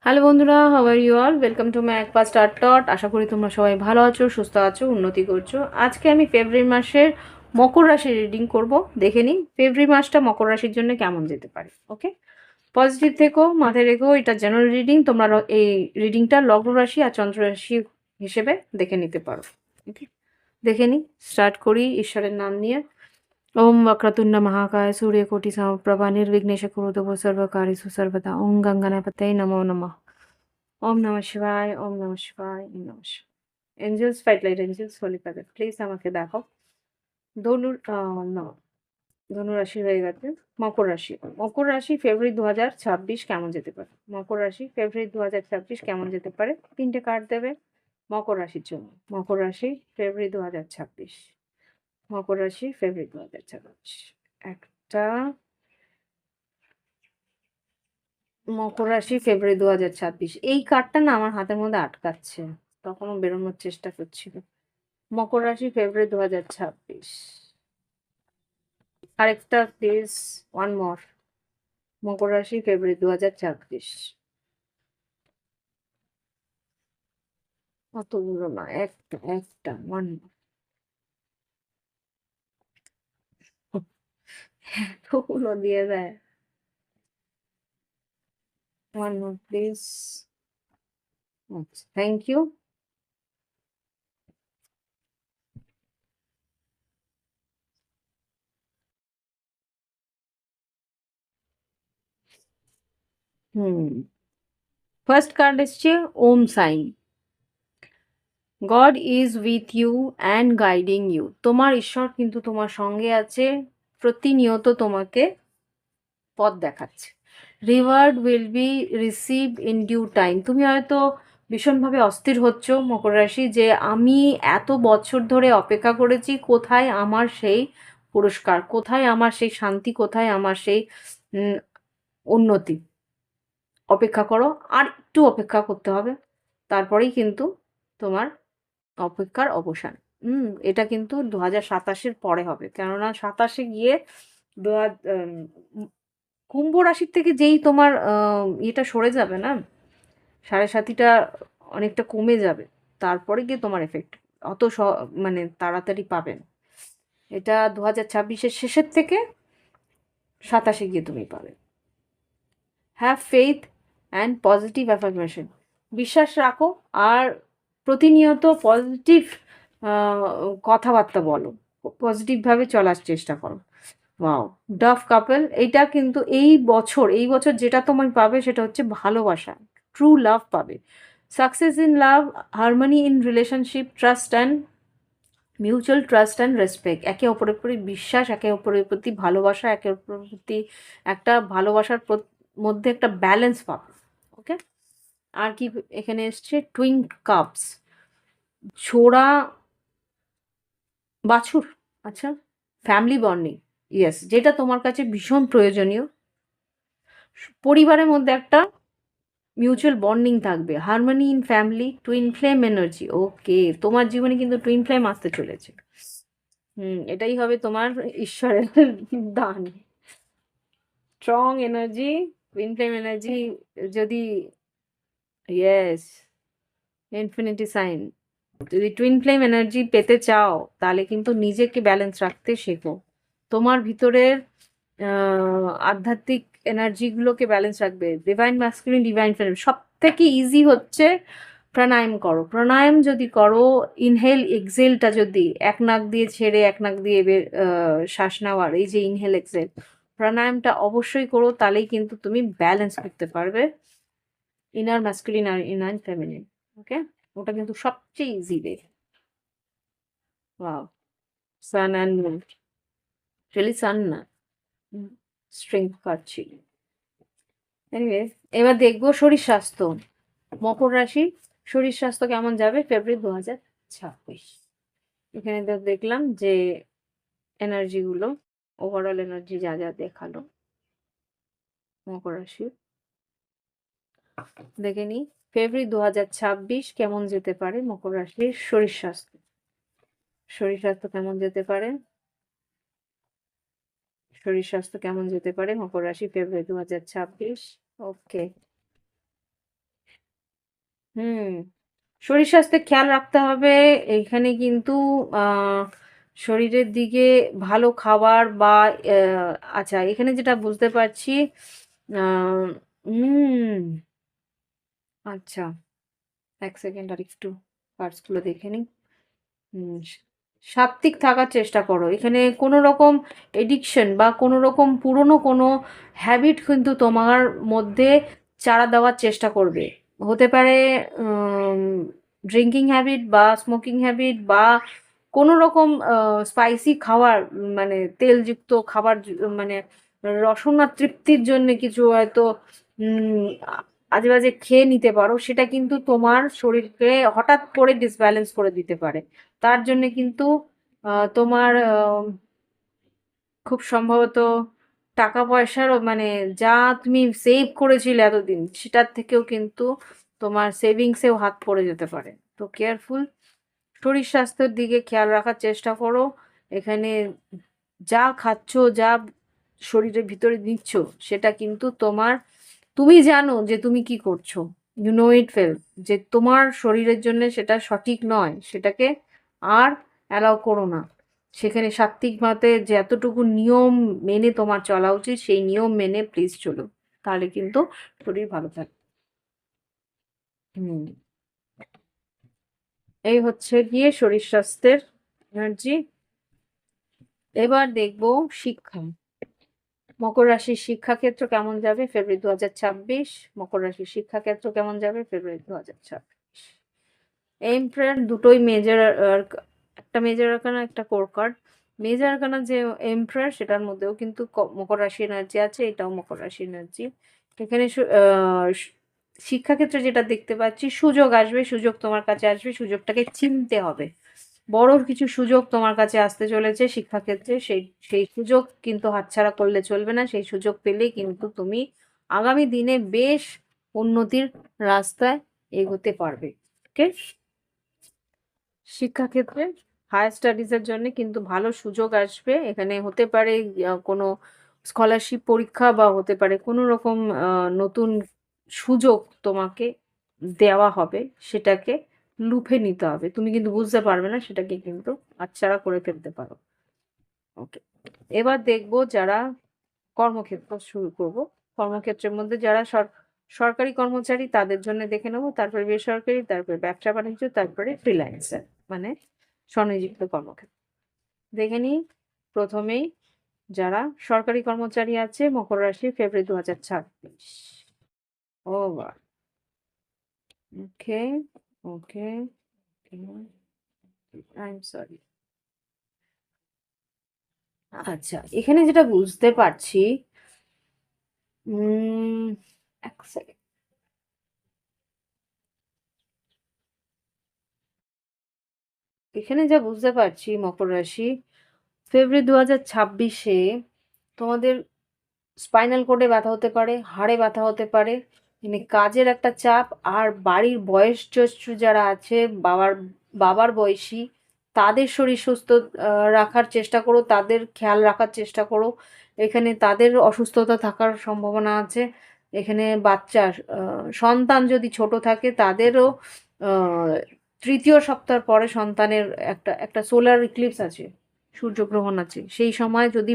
Hello বন্ধুরা, how are you all? Welcome to my একপা স্টার টট। আশা করি তোমরা সবাই ভালো আছো, সুস্থ আছো, উন্নতি করছো। আজকে আমি ফেব্রুয়ারি মাসের মকর রাশির রিডিং করব। দেখে নিই ফেব্রুয়ারি মাসটা মকর রাশির জন্য কেমন যেতে পারে। ওকে, পজিটিভ থেকো, মাথায় রেখো এটা জেনারেল রিডিং। তোমরা এই রিডিংটা লগ্ন রাশি আর চন্দ্র রাশি হিসেবে দেখে নিতে পারো। ওকে, দেখে নিই। স্টার্ট করি ঈশ্বরের নাম নিয়ে। ওম वक्रतुंड महाकाय सूर्यकोटि समप्रभा निर्विघ्नेश कुरुदेव सर्वकार्येषु सर्वदा। ओम गंगनापतये नमो नमः। ওম Namah Shivaya, Om Namah Shivaya, Om Namah Shivaya. Angels fight light, angels holy father, please আমাকে দেখাও। ধনুর না, ধনু রাশি হয়ে গেছে। মকর রাশি। মকর রাশি ফেব্রুয়ারি 2026 কেমন যেতে পারে? মকর রাশি ফেব্রুয়ারি 2026 কেমন যেতে পারে? তিনটে কার্ড দেবে মকর রাশির জন্য। মকর রাশি ফেব্রুয়ারি 2026। মকর রাশি ফেব্রুয়ারি 2026। একটা মকর রাশি ফেব্রুয়ারি 2026, এই কার্ডটা না আমার হাতের মধ্যে আটকাচ্ছে, তখনও বেরোনোর চেষ্টা করছিল। মকর রাশি ফেব্রুয়ারি 2026। আরেকটা প্লিজ, ওয়ান মোর। মকর রাশি ফেব্রুয়ারি 2026। অতগুলো না, একটা একটা, ওয়ান মোর। এতগুলো দিয়ে দেয়। One more please. আচ্ছা, থ্যাংক ইউ। হুম, ফার্স্ট কার্ড এসছে Om sign. God is with you and guiding you. তোমার ঈশ্বর কিন্তু তোমার সঙ্গে আছে, প্রতিনিয়ত তোমাকে পথ দেখাচ্ছে। Reward will be receive in due time. তুমি হয়তো ভীষণভাবে অস্থির হচ্ছ মকর রাশি, যে আমি এত বছর ধরে অপেক্ষা করেছি, কোথায় আমার সেই পুরস্কার, কোথায় আমার সেই শান্তি, কোথায় আমার সেই উম, উন্নতি। অপেক্ষা করো, আর একটু অপেক্ষা করতে হবে, তারপরেই কিন্তু তোমার অপেক্ষার অবসান। এটা কিন্তু 2027-এর পরে হবে, কেননা 27-এ গিয়ে দু কুম্ভ রাশির থেকে যেই তোমার ইয়েটা সরে যাবে না, সাড়ে সাতিটা অনেকটা কমে যাবে, তারপরে গিয়ে তোমার এফেক্ট অত মানে তাড়াতাড়ি পাবে না। এটা 2026-এর শেষের থেকে 27-এ গিয়ে তুমি পাবে। Have faith and positive affirmation. বিশ্বাস রাখো, আর প্রতিনিয়ত পজিটিভ কথাবার্তা বলো, পজিটিভভাবে চলার চেষ্টা করো। ওয়াও, ডাফ কাপল। এইটা কিন্তু এই বছর যেটা তোমায় পাবে সেটা হচ্ছে ভালোবাসা, ট্রু লাভ পাবে। Success in love, harmony in relationship, trust and mutual trust and respect. একে অপরের প্রতি বিশ্বাস, একে অপরের প্রতি ভালোবাসা, একে অপরের প্রতি একটা ভালোবাসার মধ্যে একটা ব্যালেন্স পাবে। ওকে, আর কি এখানে এসছে? টুইন কাপস, ছোড়া বাছুর। আচ্ছা, ফ্যামিলি বন্ডিং, ইয়েস, যেটা তোমার কাছে ভীষণ প্রয়োজনীয়। পরিবারের মধ্যে একটা মিউচুয়াল বন্ডিং থাকবে, harmony in family, twin flame energy. Okay, তোমার জীবনে কিন্তু টুইন ফ্লেম আসতে চলেছে। এটাই হবে তোমার ঈশ্বরের দান। Strong energy, twin flame energy. যদি, ইয়েস, ইনফিনিটি সাইন। যদি টুইন ফ্লেম এনার্জি পেতে চাও, তাহলে কিন্তু নিজেকে ব্যালেন্স রাখতে শেখো। তোমার ভিতরের আধ্যাত্মিক এনার্জিগুলোকে ব্যালেন্স রাখবে। Divine masculine, divine feminine. সব থেকে ইজি হচ্ছে প্রাণায়াম করো। প্রাণায়াম যদি করো, ইনহেল এক্সেলটা যদি এক নাক দিয়ে ছেড়ে এক নাক দিয়ে শ্বাস নেওয়ার, এই যে ইনহেল এক্সেল প্রাণায়ামটা অবশ্যই করো, তাহলেই কিন্তু তুমি ব্যালেন্স করতে পারবে ইনার ম্যাস্কুলিন আর ইনার ফেমিনিন। ওকে, ওটা কিন্তু সবচেয়ে easy way. Wow, sun and moon, really sun না, স্ট্রেংথ পাচ্ছি। এনিওয়ে, এবার দেখবো শরীর স্বাস্থ্য। মকর রাশি শরীর স্বাস্থ্য কেমন যাবে ফেব্রুয়ারি 2026। এখানে দেখলাম যে এনার্জি গুলো, ওভারঅল এনার্জি যা যা দেখালো মকর রাশি, দেখে নি ফেব্রুয়ারি 2026 কেমন যেতে পারে মকর রাশির শরীর স্বাস্থ্য। শরীর স্বাস্থ্য কেমন যেতে পারে? শরীর স্বাস্থ্য কেমন যেতে পারে মকর রাশি ফেব্রুয়ারি 2026? ওকে, হুম, শরীর স্বাস্থ্যের খেয়াল রাখতে হবে। এইখানে কিন্তু আহ, শরীরের দিকে ভালো খাবার বা আচ্ছা, এখানে যেটা বুঝতে পারছি, আহ, হুম, আচ্ছা, এক সেকেন্ড আর একটু কার্ডসগুলো দেখে নিই। হুম, সাত্ত্বিক থাকার চেষ্টা করো। এখানে কোনো রকম এডিকশন বা কোনো রকম পুরনো কোনো হ্যাবিট কিন্তু তোমার মধ্যে চারা দেওয়ার চেষ্টা করবে। হতে পারে ড্রিঙ্কিং হ্যাবিট বা স্মোকিং হ্যাবিট বা কোনো রকম স্পাইসি খাবার, মানে তেলযুক্ত খাবার, মানে রসনা তৃপ্তির জন্য কিছু হয়তো উম, আজে বাজে খেয়ে নিতে পারো। সেটা কিন্তু তোমার শরীরকে হঠাৎ করে ডিসব্যালেন্স করে দিতে পারে। তার জন্যে কিন্তু তোমার খুব সম্ভবত টাকা পয়সারও, মানে যা তুমি সেভ করেছিলে এতদিন, সেটার থেকেও কিন্তু তোমার সেভিংসেও হাত পড়ে যেতে পারে। তো কেয়ারফুল, শরীর স্বাস্থ্যের দিকে খেয়াল রাখার চেষ্টা করো। এখানে যা খাচ্ছ, যা শরীরের ভিতরে নিচ্ছ, সেটা কিন্তু তোমার, তুমি জানো যে তুমি কি করছো। ইউ নো ইট ফেল, যে তোমার শরীরের জন্য সেটা সঠিক নয়, সেটাকে আর অ্যালাউ করো না। সেখানে সাত্ত্বিক মাতে যে এতটুকু নিয়ম মেনে তোমার চলা উচিত, সেই নিয়ম মেনে প্লিজ চলো। তাহলে কিন্তু শরীর ভালো থাকবে। হুম, এই হচ্ছে গিয়ে শরীর স্বাস্থ্যের এনার্জি। এবার দেখবো শিক্ষা। মকর রাশির শিক্ষাক্ষেত্র কেমন যাবে ফেব্রুয়ারি 2026। মকর রাশির শিক্ষাক্ষেত্র কেমন যাবে ফেব্রুয়ারি 2026। এমপ্রায়ার দুটোই মেজর, একটা মেজর আরকানা একটা কোর কার্ড। মেজর আরকানা যে এমপ্রায়ার, সেটার মধ্যেও কিন্তু মকর রাশি এনার্জি আছে, এটাও মকর রাশি এনার্জি। এখানে শিক্ষাক্ষেত্রে যেটা দেখতে পাচ্ছি, সুযোগ আসবে, সুযোগ তোমার কাছে আসবে, সুযোগটাকে চিনতে হবে। বড় কিছু সুযোগ তোমার কাছে আসতে চলেছে শিক্ষাক্ষেত্রে, সেই সেই সুযোগ কিন্তু হাতছাড়া করলে চলবে না। সেই সুযোগ পেলেই কিন্তু তুমি আগামী দিনে বেশ উন্নতির রাস্তায় এগোতে পারবে। ওকে, শিক্ষাক্ষেত্রে হায়ার স্টাডিজের জন্য কিন্তু ভালো সুযোগ আসবে। এখানে হতে পারে কোনো স্কলারশিপ পরীক্ষা, বা হতে পারে কোনো রকম নতুন সুযোগ তোমাকে দেওয়া হবে। সেটাকে লুফে নিতে হবে, তুমি কিন্তু বুঝতে পারবে না, সেটাকে কিন্তু হাতছাড়া করে ফেলতে পারো। ওকে, এবার দেখবো যারা কর্মক্ষেত্র শুরু করব। কর্মক্ষেত্রের মধ্যে যারা সরকারি কর্মচারী, তাদের জন্য দেখে নেবো, তারপরে বেসরকারি, তারপরে ব্যবসা বাণিজ্য, তারপরে ফ্রিল্যান্সার, মানে স্বনিযুক্ত কর্মক্ষেত্র। দেখে নিই প্রথমেই যারা সরকারি কর্মচারী আছে মকর রাশি, ফেব্রুয়ারি 2026। ও বা, ওকে, ওকে, আই এম সরি। আচ্ছা, এখানে যেটা বুঝতে পারছি, উম এক সেকেন্ড, এখানে যা বুঝতে পারছি মকর রাশি, ফেব্রুয়ারি 2026-এ তোমাদের স্পাইনাল কোর্ডে ব্যথা হতে পারে, হাড়ে ব্যথা হতে পারে, মানে কাজের একটা চাপ। আর বাড়ির বয়োজ্যেষ্ঠ যারা আছে, বাবার বাবার বয়সী, তাদের শরীর সুস্থ রাখার চেষ্টা করো, তাদের খেয়াল রাখার চেষ্টা করো। এখানে তাদের অসুস্থতা থাকার সম্ভাবনা আছে। এখানে বাচ্চা সন্তান যদি ছোট থাকে, তাদেরও আহ, তৃতীয় সপ্তাহ পরে সন্তানের একটা একটা সোলার ইক্লিপস আছে, সূর্যগ্রহণ আছে। সেই সময় যদি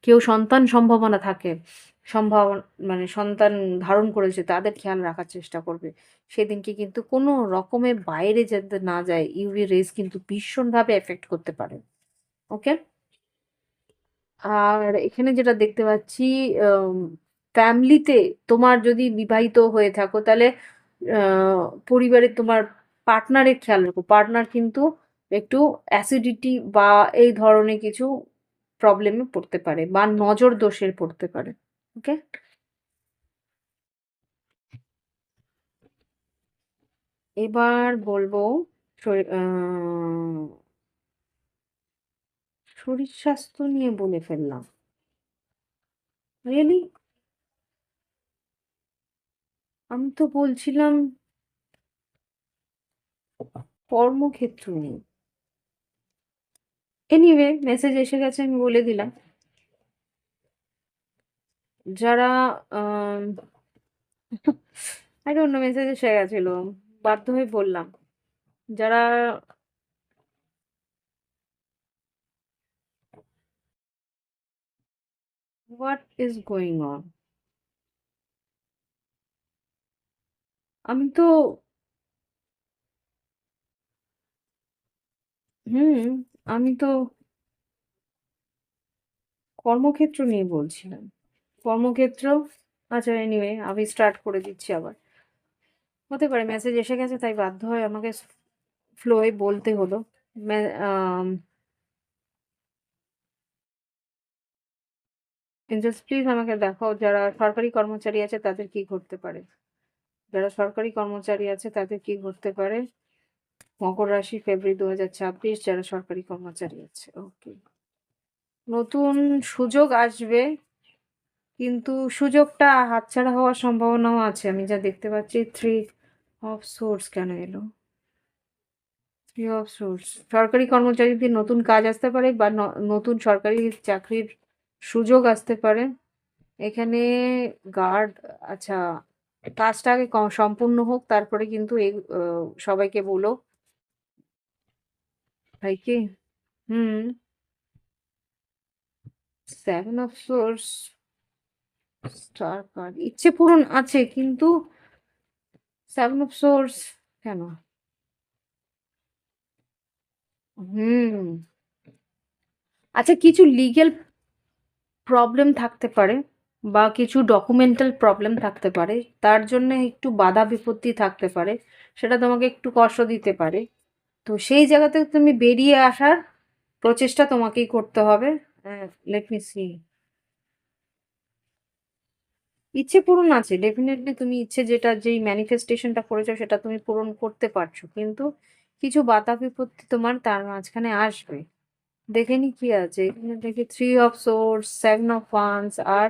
কেউ সন্তান সম্ভাবনা থাকে, সম্ভাবনা মানে সন্তান ধারণ করেছে, তাদের খেয়াল রাখার চেষ্টা করবে। সেদিনকে কিন্তু কোনো রকমের বাইরে যাতে না যায়, ইউভি রেজ কিন্তু ভীষণভাবে এফেক্ট করতে পারে। ওকে, আর এখানে যেটা দেখতে পাচ্ছি, ফ্যামিলিতে তোমার যদি বিবাহিত হয়ে থাকো, তাহলে পরিবারে তোমার পার্টনারের খেয়াল রাখো। পার্টনার কিন্তু একটু অ্যাসিডিটি বা এই ধরনের কিছু প্রবলেমে পড়তে পারে, বা নজর দোষের পড়তে পারে। ওকে, এবার বলবো শরীর স্বাস্থ্য নিয়ে বলে ফেললাম, রিয়েলি। আমি তো বলছিলাম কর্মক্ষেত্র নিয়ে। এনিওয়ে, মেসেজ এসে গেছে, আমি বলে দিলাম। যারা আই ডোন্ট নো, মেসেজ এসে গেছিল, বাধ্য হয়ে বললাম। যারা হোয়াট ইজ গোয়িং অন? আমি তো হুম, আমি তো কর্মক্ষেত্র নিয়ে বলছিলাম। কর্মক্ষেত্র আচ্ছা এনিওয়ে আমি স্টার্ট করে দিচ্ছি আবার। হতে পারে মেসেজ এসে গেছে তাই বাধ্য হয়ে আমাকে ফ্লোয়ে বলতে হলো। মে আম এঞ্জেলস প্লিজ আমাকে দেখাও যারা সরকারি কর্মচারী আছে তাদের কি ঘটতে পারে? যারা সরকারি কর্মচারী আছে তাদের কি ঘটতে পারে? মকর রাশি ফেব্রুয়ারি ২০২৬ যারা সরকারি কর্মচারী আছে। ওকে। নতুন সুযোগ আসবে কিন্তু সুযোগটা হাতছাড়া হওয়ার সম্ভাবনাও আছে। আমি যা দেখতে পাচ্ছি 3 অফ সোর্স কেন এলো? 3 অফ সোর্স সরকারি কর্মচারীদের নতুন কাজ আসতে পারে বা নতুন সরকারি চাকরির সুযোগ আসতে পারে। এখানে গার্ড আচ্ছা কাজটা আগে সম্পূর্ণ হোক তারপরে কিন্তু সবাইকে বলো। ভাই কি? হুম, 7 অফ সোর্স স্টার কার্ড ইচ্ছে পূরণ আছে কিন্তু 7 অফ সোর্স কেন? হুম, আচ্ছা কিছু লিগ্যাল প্রবলেম থাকতে পারে বা কিছু ডকুমেন্টাল প্রবলেম থাকতে পারে। তার জন্য একটু বাধা বিপত্তি থাকতে পারে। সেটা তোমাকে একটু কষ্ট দিতে পারে। তো সেই জায়গা থেকে তুমি বেরিয়ে আসার প্রচেষ্টা তোমাকেই করতে হবে। Let me see. ইচ্ছে পূরণ আছে ডেফিনেটলি তুমি ইচ্ছে যেটা যেই ম্যানিফেস্টেশনটা করেছো সেটা তুমি পূরণ করতে পারছো কিন্তু কিছু বাধা বিপত্তি তোমার তার মাঝখানে আসবে। দেখে নি কি আছে এখানে দেখি 3 অফ সোর্স 7 অফ ওয়ান্স আর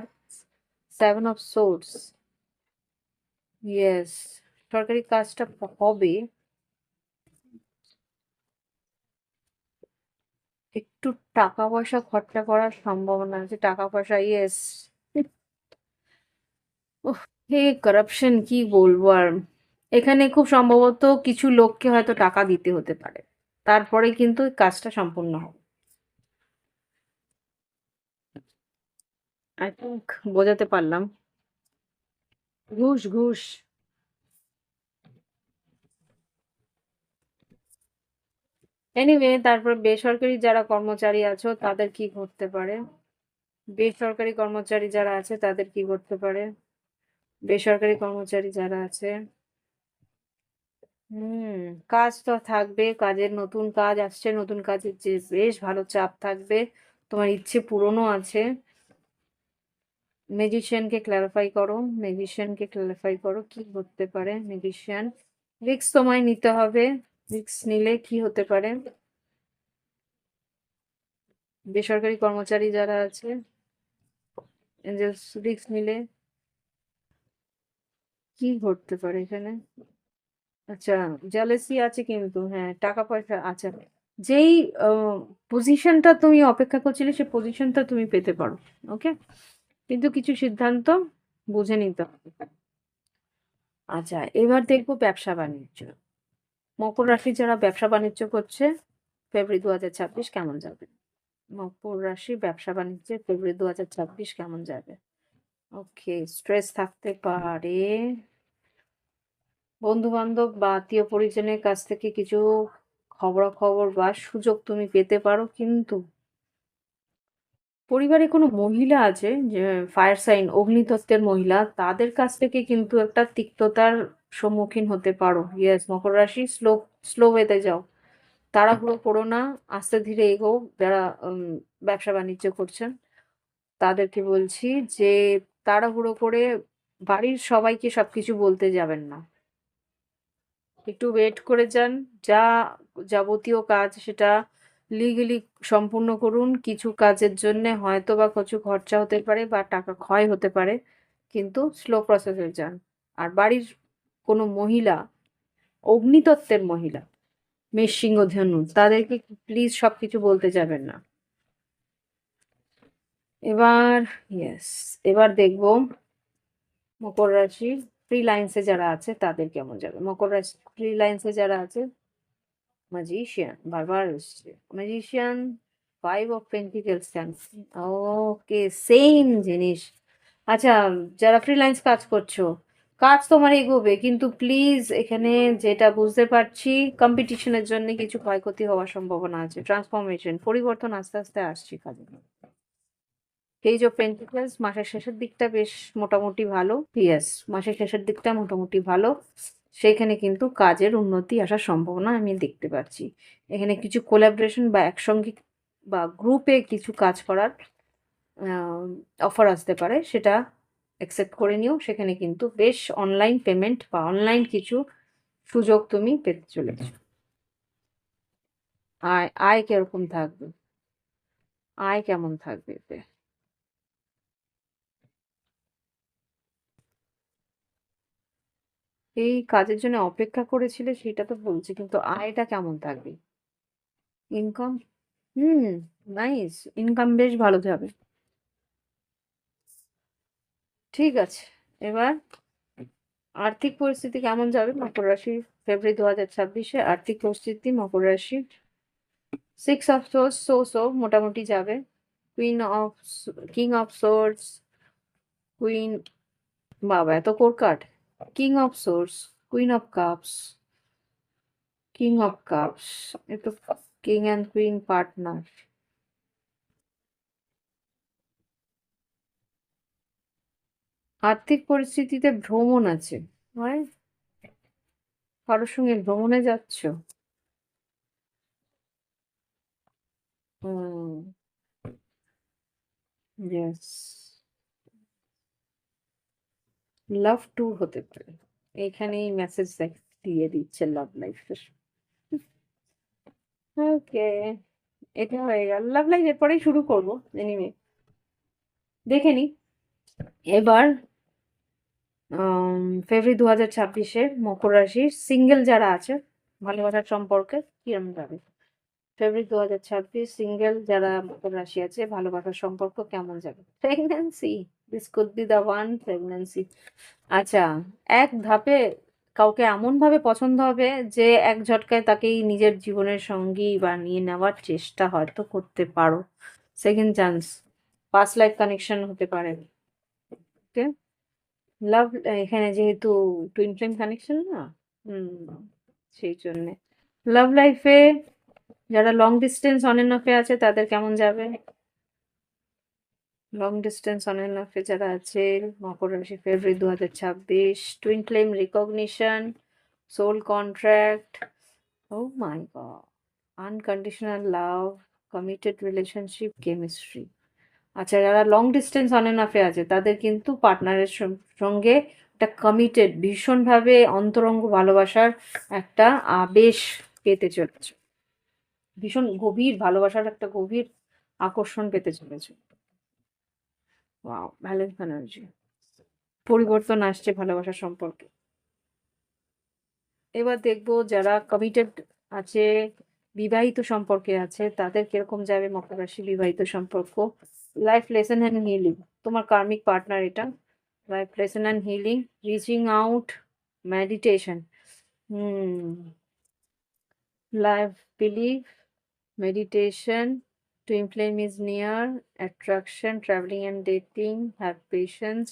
7 অফ সোর্স। ইয়েস, সরকারি কাজটা হবে। একটু টাকা পয়সা খরচা করার সম্ভাবনা আছে। টাকা পয়সা ইয়েস। ওহ, হে কারাপশন কি বলবো আর। এখানে খুব সম্ভবত কিছু লোককে হয়তো টাকা দিতে হতে পারে তারপরে কিন্তু এই কাজটা সম্পূর্ণ হবে। আই থিঙ্ক বোঝাতে পারলাম। ঘুষ ঘুষ। এনিওয়ে তারপর বেসরকারি যারা কর্মচারী আছো তাদের কি ঘটতে পারে? বেসরকারি কর্মচারী যারা আছে তাদের কি ঘটতে পারে? বেসরকারি কর্মচারী যারা আছে হুম, কাজ তো থাকবে, কাজের নতুন কাজ আসছে, নতুন কাজের যে বেশ ভালো চাপ থাকবে, তোমার ইচ্ছে পূরণও আছে। ম্যাজিশিয়ানকে ক্ল্যারিফাই করো, ম্যাজিশিয়ানকে ক্ল্যারিফাই করো কি হতে পারে ম্যাজিশিয়ান। রিস্ক তোমায় নিতে হবে, রিস্ক নিলে কি হতে পারে? বেসরকারি কর্মচারী যারা আছে এঞ্জেলস রিস্ক নিলে কি ঘটতে পারে এখানে? আচ্ছা জেলাসি আছে কিন্তু হ্যাঁ টাকা পয়সা আচ্ছা যেই পজিশনটা তুমি অপেক্ষা করছিলে সেই পজিশনটা তুমি পেতে পারো। ওকে, কিন্তু কিছু সিদ্ধান্ত বুঝে নিতে হবে। আচ্ছা এবার দেখবো ব্যবসা বাণিজ্য। মকর রাশি যারা ব্যবসা বাণিজ্য করছে ফেব্রুয়ারি ২০২৬ কেমন যাবে? মকর রাশি ব্যবসা বাণিজ্যে ফেব্রুয়ারি ২০২৬ কেমন যাবে? ওকে, স্ট্রেস থাকতে পারে। বন্ধু-বান্ধব বা আত্মীয়-পরিজনের কাছ থেকে কিছু খবরাখবর বা সুযোগ তুমি পেতে পারো। কিন্তু পরিবারে কোনো মহিলা আছে যে ফায়ার সাইন অগ্নিতত্ত্বের মহিলা, তাদের কাছ থেকে কিন্তু একটা তিক্ততার সম্মুখীন হতে পারো। ইয়েস, মকর রাশি স্লো স্লো ওয়েতে যাও। তাড়াহুড়ো করো না, আস্তে ধীরে এগোও। যারা ব্যবসা-বাণিজ্য করছেন তাদেরকে বলছি যে তাড়াহুড়ো করে বাড়ির সবাইকে সবকিছু বলতে যাবেন না। একটু ওয়েট করে যান। যা যাবতীয় কাজ সেটা লিগ্যালি সম্পূর্ণ করুন। কিছু কাজের জন্যে হয়তোবা কিছু খরচা হতে পারে বা টাকা ক্ষয় হতে পারে। কিন্তু স্লো প্রসেসে যান। আর বাড়ির কোনো মহিলা, অগ্নিতত্ত্বের মহিলা, মেষ-সিংহ ধনু তাদেরকে প্লিজ সবকিছু বলতে যাবেন না। এবার ইয়েস, এবার দেখব মকর রাশি ফ্রিল্যান্সে যারা আছে তাদের কেমন যাবে? মকর রাশি ফ্রিল্যান্সে যারা আছে ম্যাজিশিয়ান বারবার এসছে। Magician, 5 of pentacles cancel. Okay, same জিনিস। আচ্ছা, যারা ফ্রিল্যান্স কাজ করছো, কাজ তোমার এগোবে কিন্তু প্লিজ এখানে যেটা বুঝতে পারছি কম্পিটিশনের জন্য কিছু ক্ষয়ক্ষতি হওয়ার সম্ভাবনা আছে। ট্রান্সফরমেশন, পরিবর্তন আস্তে আস্তে আসছে কাজে। পেজ অফ পেন্টিকলস মাসের শেষের দিকটা বেশ মোটামুটি ভালো। ইয়েস, মাসের শেষের দিকটা মোটামুটি ভালো। সেখানে কিন্তু কাজের উন্নতি আসার সম্ভাবনা আমি দেখতে পাচ্ছি। এখানে কিছু কোলাবোরেশন বা একসঙ্গে বা গ্রুপে কিছু কাজ করার অফার আসতে পারে, সেটা অ্যাকসেপ্ট করে নিও। সেখানে কিন্তু বেশ অনলাইন পেমেন্ট বা অনলাইন কিছু সুযোগ তুমি পেতে চলেছো। আয় আয় কিরকম থাকবে? আয় কেমন থাকবে এতে? এই কাজের জন্য অপেক্ষা করেছিলে সেটা তো বলছি, কিন্তু আয়টা কেমন থাকবে? ইনকাম, হুম, নাইস, ইনকাম বেশ ভালো যাবে। ঠিক আছে, এবার আর্থিক পরিস্থিতি কেমন যাবে মকর রাশি ফেব্রুয়ারি 2026-এ? আর্থিক পরিস্থিতি মকর রাশি 6 অফ সোর্স, মোটামুটি যাবে। Queen of king of swords, queen, বাবা এত court card, king of swords, queen of cups, king of cups, এ তো কিং অ্যান্ড কুইন পার্টনার। আর্থিক পরিস্থিতিতে ভ্রমণ আছে, হয় কারোর সঙ্গে ভ্রমণে যাচ্ছ। হুম, ইয়েস, লাভ ট্যুর হতে পারে। এইখানেই মেসেজ দিয়ে দিচ্ছে লাভ লাইফের। ওকে, এটা হয়ে গেল লাভ লাইফ, এরপরেই শুরু করবো। এনিওয়ে, দেখে নি এবার ফেব্রুয়ারি 2026-এ মকর রাশির সিঙ্গেল যারা আছে ভালোবাসার সম্পর্কে কিরম যাবে? ফেব্রুয়ারি 2026 সিঙ্গেল যারা মকর রাশি আছে ভালোবাসার সম্পর্ক কেমন যাবে? Pregnancy, this could be the one, pregnancy. আচ্ছা, এক ধাপে কাউকে এমন ভাবে পছন্দ হবে যে এক ঝটকায় তাকেই নিজের জীবনের সঙ্গী বানিয়ে নেওয়ার চেষ্টা হয়তো করতে পারো। Second chance, past life connection হতে পারে। ওকে, লাভ, এখানে যেহেতু টুইন ফ্লেম কানেকশন না, হুম, সেই জন্যে লাভ লাইফে যারা লং ডিস্টেন্স অন এন্ড অফে আছে তাদের কেমন যাবে? লং ডিস্টেন্স অন এন্ড অফে যারা আছে মকর রাশি ফেব্রুয়ারি 2026, twin flame recognition, soul contract, oh my god, unconditional love, committed relationship, chemistry. আচ্ছা, যারা লং ডিস্টেন্স অন এন্ড অফে আছে তাদের কিন্তু পার্টনারের সঙ্গে একটা কমিটেড ভীষণভাবে অন্তরঙ্গ ভালোবাসার একটা আবেশ পেতে চলেছে। ভীষণ গভীর ভালোবাসার একটা গভীর আকর্ষণ পেতে চলেছে। ওয়াও, ব্যালেন্স এনার্জি, পরিবর্তন আসছে ভালোবাসার সম্পর্কে। এবার দেখবো যারা কমিটেড আছে, বিবাহিত সম্পর্কে আছে তাদের কিরকম যাবে মকর রাশি বিবাহিত সম্পর্ক। লাইফ লেসন অ্যান্ড হিলিং, তোমার কার্মিক পার্টনার এটা। Life lesson and healing, reaching out, meditation, hmm, life believe, meditation, twin flame is near, attraction, traveling and dating, have patience.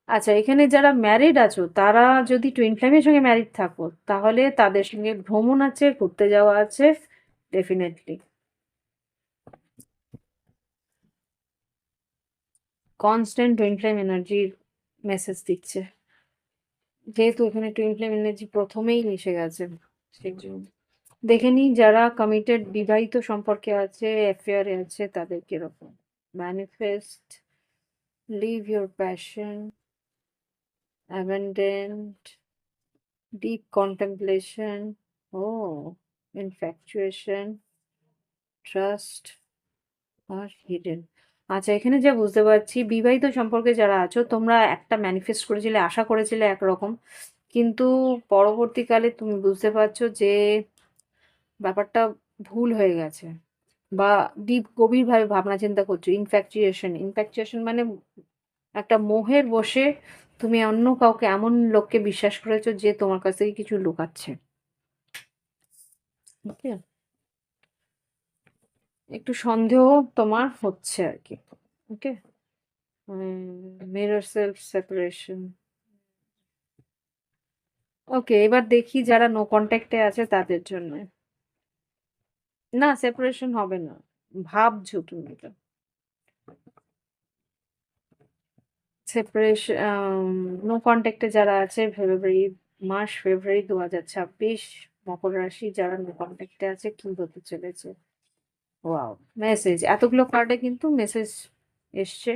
আচ্ছা, এখানে যারা ম্যারিড আছো তারা যদি টুইন ফ্লেমের সঙ্গে ম্যারিড থাকো তাহলে তাদের সঙ্গে ভ্রমণ আছে, ঘুরতে যাওয়া আছে ডেফিনেটলি। কনস্ট্যান্ট টুইন ফ্লেম এনার্জির মেসেজ দিচ্ছে, যেহেতু এখানে টুইন ফ্লেম এনার্জি প্রথমেই মিশে গেছে সেই জন্য। দেখে নিই যারা কমিটেড বিবাহিত সম্পর্কে আছে, অ্যাফেয়ারে আছে তাদের কিরকম। Manifest, live your passion, abandoned, deep contemplation, oh, infatuation, trust আর hidden. আচ্ছা, এখানে যা বুঝতে পারছি বিবাহিত সম্পর্কে যারা আছো তোমরা একটা ম্যানিফেস্ট করেছিলে, আশা করেছিলে একরকম, কিন্তু পরবর্তীকালে তুমি বুঝতে পারছো যে ব্যাপারটা ভুল হয়ে গেছে বা ডিপ গভীরভাবে ভাবনা চিন্তা করছো। ইনফ্যাকচুয়েশন, ইনফ্যাকচুয়েশন মানে একটা মোহের বশে তুমি অন্য কাউকে, এমন লোককে বিশ্বাস করেছো যে তোমার কাছ থেকে কিছু লুকাচ্ছে। ওকে, একটু সন্দেহ তোমার হচ্ছে আর কি। ওকে, মিরর সেলফ সেপারেশন। ওকে, এবার দেখি যারা নো কন্ট্যাক্টে আছে তাদের জন্য। না, সেপারেশন হবে না, ভাবছো তুমি এটা। সেপারেশন, নো কন্ট্যাক্টে যারা আছে ফেব্রুয়ারি 2026, মকর রাশি যারা নো কন্ট্যাক্টে আছে, কি হতে চলেছে। ওয়াও, মেসেজ, এতগুলো কার্ডে কিন্তু মেসেজ এসছে।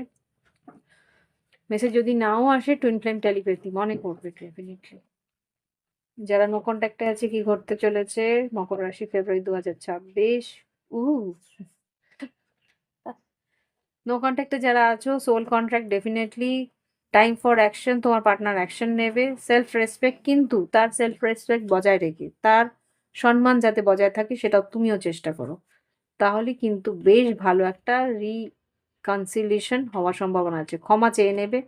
মেসেজ যদি নাও আসে, টুইন ফ্লেম টেলিপ্যাথি মনে করবে ডেফিনেটলি। যারা নো কন্ট্যাক্টে আছে, কি ঘটতে চলেছে মকর রাশি ফেব্রুয়ারি 2026। উ নো কন্ট্যাক্টে যারা আছো, soul contract definitely, time for action, তোমার পার্টনার অ্যাকশন নেবে। সেলফ রেসপেক্ট, কিন্তু তার সেলফ রেসপেক্ট বজায় রেখে, তার সম্মান যাতে বজায় থাকে সেটাও তুমিও চেষ্টা করো। তাহলে কিন্তু বেশ ভালো একটা রিকনসিলিয়েশন হওয়ার সম্ভাবনা আছে। ক্ষমা চেয়ে নেবে,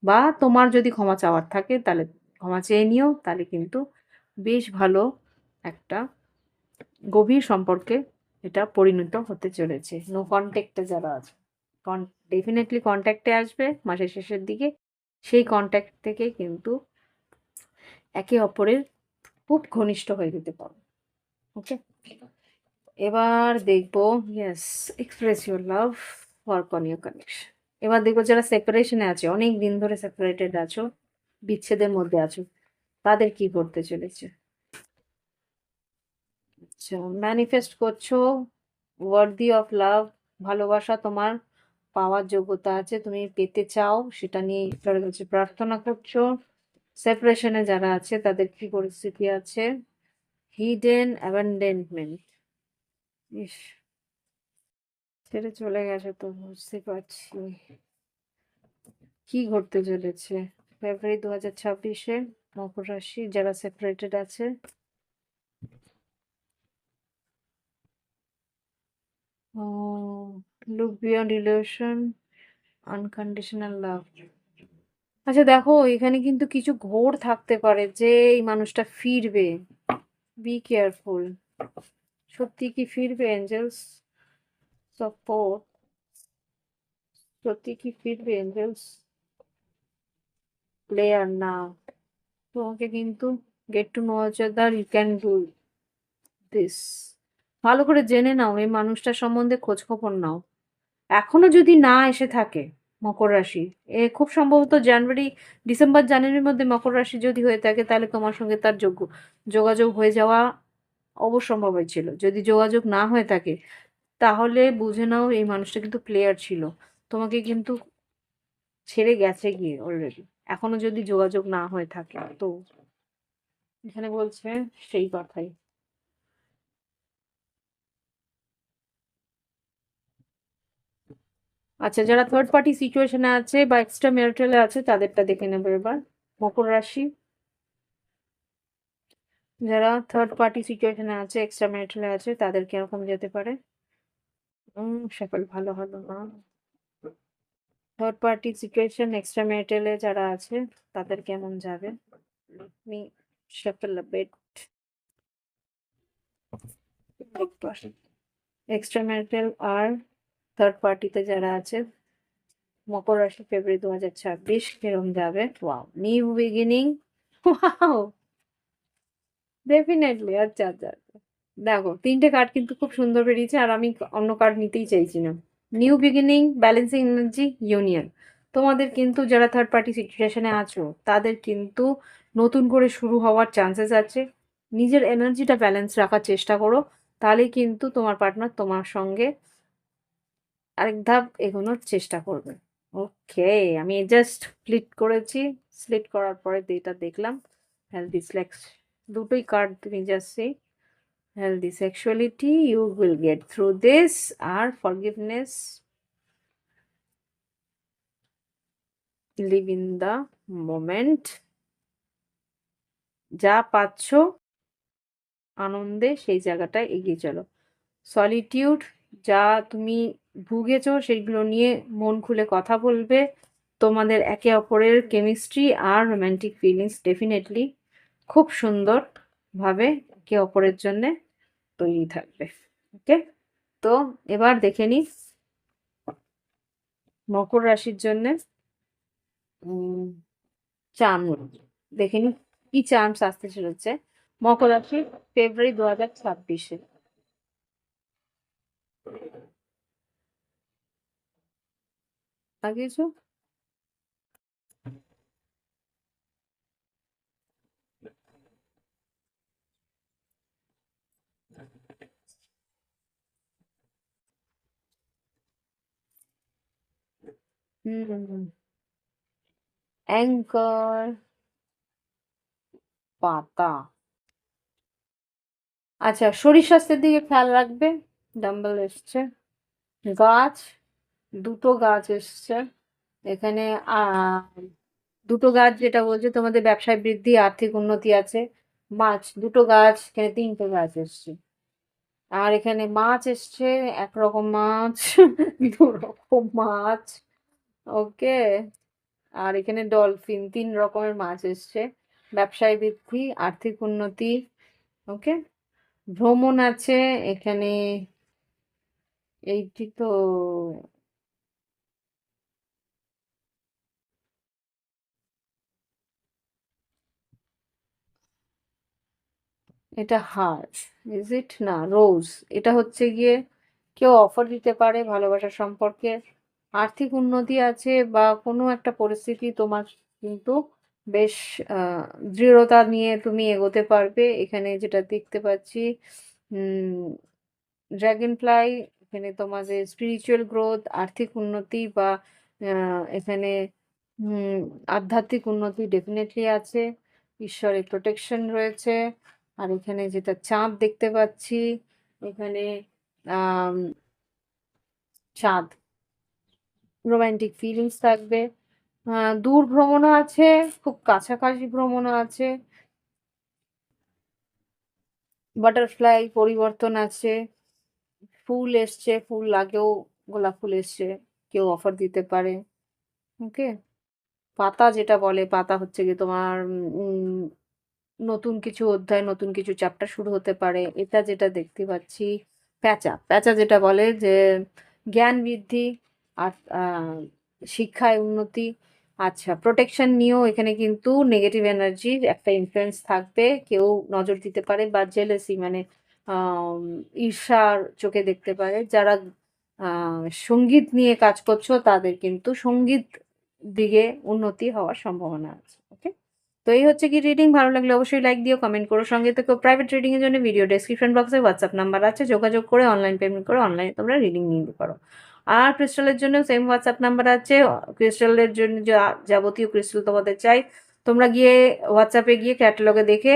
বা তোমার যদি ক্ষমা চাওয়ার থাকে তাহলে ক্ষমা চেয়ে নিও, তাহলে কিন্তু বেশ ভালো একটা গভীর সম্পর্কে এটা পরিণত হতে চলেছে। নো কন্ট্যাক্টে যারা আছে, ডেফিনেটলি কন্ট্যাক্টে আসবে মাসের শেষের দিকে। সেই কন্ট্যাক্ট থেকে কিন্তু একে অপরের খুব ঘনিষ্ঠ হয়ে যেতে পারো। ওকে, এবার দেখবো, yes, express your love, work on your connection. এবার দেখবো যারা সেপারেশনে আছে, অনেক দিন ধরে সেপারেটেড আছো, বিচ্ছেদের মধ্যে আছো, তাদের কি করতে চলেছে। আচ্ছা, ম্যানিফেস্ট করছো ওয়ার্দি অফ লাভ, ভালোবাসা তোমার পাওয়ার যোগ্যতা আছে, তুমি পেতে চাও, সেটা নিয়ে ঈশ্বরের কাছে প্রার্থনা করছো। সেপারেশনে যারা আছে তাদের কি পরিস্থিতি আছে, হিডেন অ্যাবান্ডেনমেন্ট, ইস, ছেড়ে চলে গেছে তো, বুঝতে পারছি কি ঘটতে চলেছে। ফেব্রুয়ারি 2026-এ মকর রাশি যারা সেপারেটেড আছে, look beyond relation, unconditional love. আচ্ছা দেখো, এখানে কিন্তু কিছু ঘোর থাকতে পারে যে এই মানুষটা ফিরবে। Be careful. সত্যি কি ফিরবে এঞ্জেলস সাপোর্ট? সত্যি কি ফিরবে এঞ্জেলস? প্লেয়ার না, তোমাকে কিন্তু get to know each other, you can do this. ভালো করে জেনে নাও, এই মানুষটার সম্বন্ধে খোঁজ খবর নাও। এখনো যদি না এসে থাকে মকর রাশি, খুব সম্ভবত ডিসেম্বর জানুয়ারির মধ্যে মকর রাশি যদি হয়ে থাকে, তাহলে তোমার সঙ্গে তার যোগাযোগ হয়ে যাওয়া অবশ্যম্ভাবী ছিল। যদি যোগাযোগ না হয়ে থাকে, তাহলে বুঝে নাও এই মানুষটা কিন্তু প্লেয়ার ছিল, তোমাকে কিন্তু ছেড়ে গেছে গিয়ে অলরেডি। এখনো যদি যোগাযোগ না হয়ে থাকে, তো এখানে বলছে সেই কথাই। আচ্ছা, যারা থার্ড পার্টি সিচুয়েশনে আছে বা এক্সট্রা ম্যারিটালে আছে, তাদেরটা দেখে নেবো এবার। মকর রাশি যারা থার্ড পার্টি সিচুয়েশনে আছে, এক্সট্রা ম্যারিটালে আছে, তাদের কিরকম যেতে পারে। সেফল ভালো হলো না। থার্ড পার্টি সিচুয়েশন, এক্সট্রা ম্যারিটালে যারা আছে, তাদের কেমন যাবে। Me shuffle a bit. Extra marital আর থার্ড পার্টিতে যারা আছে, মকর রাশি ফেব্রুয়ারি 2026 কিরম যাবে। Wow, new beginning. Wow, definitely. আচ্ছা আচ্ছা আচ্ছা। দেখো, তিনটে কার্ড কিন্তু খুব সুন্দর বেরিয়েছে, আর আমি অন্য কার্ড নিতেই চাইছি না। New beginning, balancing energy, union. তোমাদের কিন্তু যারা থার্ড পার্টি সিচুয়েশনে আছো, তাদের কিন্তু নতুন করে শুরু হওয়ার চান্সেস আছে। নিজের এনার্জিটা ব্যালেন্স রাখার চেষ্টা করো, তাহলেই কিন্তু তোমার পার্টনার তোমার সঙ্গে আরেক ধাপ এগোনোর চেষ্টা করবে। ওকে, আমি জাস্ট স্প্লিট করার পরে যেটা দেখলাম, হেলদি সেক্স, দুটোই কার্ড তুমি just say healthy sexuality, you will get through this, আর forgiveness, live in the moment, যা পাচ্ছ আনন্দে সেই জায়গাটায় এগিয়ে চলো। সলিটিউড, যা তুমি ভুগেছো সেগুলো নিয়ে মন খুলে কথা বলবে, তোমাদের একে অপরের কেমিস্ট্রি আর রোম্যান্টিক ফিলিংস ডেফিনেটলি খুব সুন্দরভাবে একে অপরের জন্যে তৈরি থাকবে। ওকে, তো এবার দেখে নিই মকর রাশির জন্যে চার্ম দেখে নিই কি চার্মস আসতে চলেছে মকর রাশি ফেব্রুয়ারি 2026-এ। আগেছো অ্যাঙ্কার, পাতা। আচ্ছা, শরীর স্বাস্থ্যের দিকে খেয়াল রাখবে। ডাম্বেল এসছে, গাছ, দুটো গাছ এসছে এখানে। দুটো গাছ যেটা বলছে তোমাদের ব্যবসায় বৃদ্ধি, আর্থিক উন্নতি আছে। মাছ, দুটো গাছ, এখানে তিনটে গাছ এসছে। আর এখানে মাছ এসছে, একরকম মাছ, দু রকম মাছ। ওকে, আর এখানে ডলফিন, 3 রকমের মাছ এসছে। ব্যবসায় বৃদ্ধি, আর্থিক উন্নতি। ওকে, ভ্রমণ আছে এখানে। এইটি তো এটা হার্ট, ইজ ইট? না, রোজ। এটা হচ্ছে গিয়ে কেউ অফার দিতে পারে ভালোবাসার সম্পর্কে। আর্থিক উন্নতি আছে বা কোনো একটা পরিস্থিতি তোমার কিন্তু বেশ দৃঢ়তা নিয়ে তুমি এগোতে পারবে। এখানে যেটা দেখতে পাচ্ছি ড্রাগন ফ্লাই, এখানে তোমাদের স্পিরিচুয়াল গ্রোথ, আর্থিক উন্নতি বা এখানে হুম আধ্যাত্মিক উন্নতি ডেফিনেটলি আছে। ঈশ্বরের প্রোটেকশন রয়েছে। আর এখানে যেটা চাঁদ দেখতে পাচ্ছি, এখানে আম চাঁদ, রোমান্টিক ফিলিংস থাকবে। দূর ভ্রমণও আছে, খুব কাছাকাছি ভ্রমণও আছে। বাটারফ্লাই পরিবর্তন আছে, ফুল এসছে, ফুল আগেও গোলাপ ফুল এসছে, কেউ অফার দিতে পারে। ওকে, পাতা যেটা বলে, পাতা হচ্ছে গিয়ে তোমার নতুন কিছু অধ্যায়, নতুন কিছু চ্যাপ্টার শুরু হতে পারে। এটা যেটা দেখতে পাচ্ছি প্যাঁচা, প্যাঁচা যেটা বলে যে জ্ঞান বৃদ্ধি আর শিক্ষায় উন্নতি। আচ্ছা, প্রোটেকশন নিয়েও এখানে কিন্তু নেগেটিভ এনার্জির একটা ইনফ্লুয়েন্স থাকবে, কেউ নজর দিতে পারে বা জেলেসি মানে ঈর্ষার চোখে দেখতে পারে। যারা সঙ্গীত নিয়ে কাজ করছো তাদের কিন্তু সঙ্গীত দিকে উন্নতি হওয়ার সম্ভাবনা আছে। ওকে, তো এই হচ্ছে কি রিডিং। ভালো লাগলে অবশ্যই লাইক দিও, কমেন্ট করো। সঙ্গে থেকে প্রাইভেট রিডিং এর জন্য ভিডিও ডেসক্রিপশন বক্সে হোয়াটসঅ্যাপ নাম্বার আছে, যোগাযোগ করে অনলাইন পেমেন্ট করে অনলাইনে তোমরা রিডিং নিয়ে নিতে পারো। আর ক্রিস্টালের জন্য সেম হোয়াটসঅ্যাপ নাম্বার আছে। ক্রিস্টালের জন্য যাবতীয় ক্রিস্টাল তোমাদের চাই, তোমরা গিয়ে হোয়াটসঅ্যাপে গিয়ে ক্যাটালগে দেখে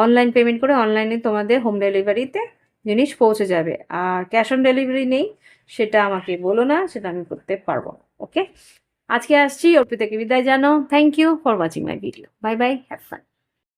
অনলাইন পেমেন্ট করে অনলাইনে তোমাদের হোম ডেলিভারিতে জিনিস পৌঁছে যাবে। আর ক্যাশ অন ডেলিভারি নেই, সেটা আমাকে বলো না, সেটা আমি করতে পারবো না। ওকে, আজকে আসছি, অর্পিতাকে বিদায় জানো। Thank you for watching my video. Bye bye, have fun.